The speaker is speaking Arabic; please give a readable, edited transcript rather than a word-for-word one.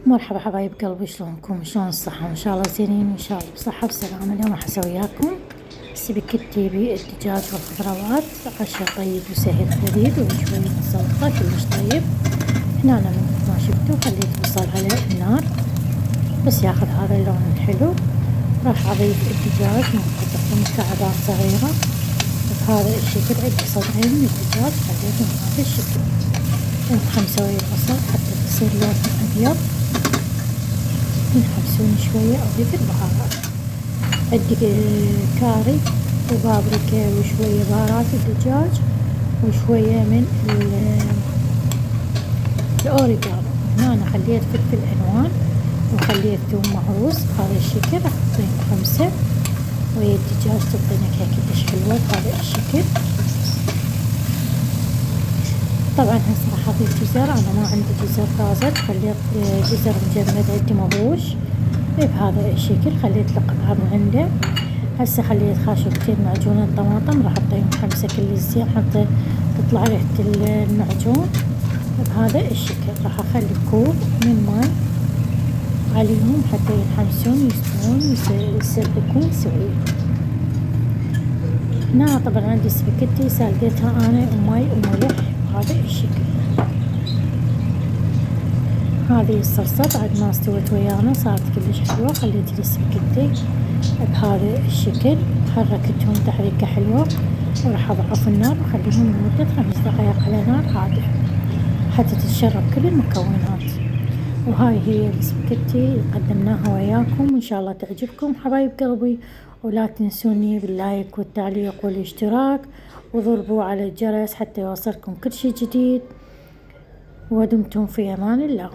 مرحبا حبايب قلبي، شلونكم؟ شلون الصحة؟ وإن شاء الله زينين وإن شاء الله بصحة وسلامة. اليوم راح أسوي وياكم سباكيتي بالدجاج والخضروات، عشاء طيب وسهل لذيذ وشوية سلطة كلش طيب. هنا أنا مثل ما شفتوا خليت بصل على النار بس ياخذ هذا اللون الحلو. راح أضيف الدجاج مقطع مكعبات صغيرة بهذا الشكل. عندي صدرين من الدجاج خليتهم بهذا الشكل، ومحمسة البصل حتى تصير لونها أبيض. نحمسون شوية. أضيف البهارات، عندي كاري وبابريكا وشوية بهارات الدجاج وشوية من الأوريجانو. هنا أنا خليت فلفل ألوان وخليت ثوم مهروس بهذا الشكل. راح أعطيه خمسة ويا الدجاج تعطي نكهة كلش حلوة بهذا الشكل. طبعا هسه راح أضيف جزر، أنا ما عندي جزر طازج، خليت جزر مجمد عندي مبوش بهذا الشكل. خليت لقطعة من عنده. هسه خليت خاشوقتين معجون الطماطم راح أعطيهم خمسة كل زين حتى تطلع ريحة المعجون بهذا الشكل. راح أخلي كوب من ماي عليهم حتى ينحمسون يستوون يسبكون سوية. هنا طبعا عندي سباكيتي سالقتها أنا وماي وملح بهذا الشكل. هذه الصلصة بعد ما استوت ويانا صارت كلش حلوة. خليت السباكيتي بهذا الشكل، حركتهم تحريكة حلوة، وراح أضعف النار وأخليهم لمدة 5 دقايق على نار هادئة حتى تتشرب كل المكونات. وهاي هي السباكيتي اللي قدمناها وياكم، وإن شاء الله تعجبكم حبايب قلبي. ولا تنسوني باللايك والتعليق والاشتراك، وضربوا على الجرس حتى يوصلكم كل شي جديد. ودمتم في أمان الله.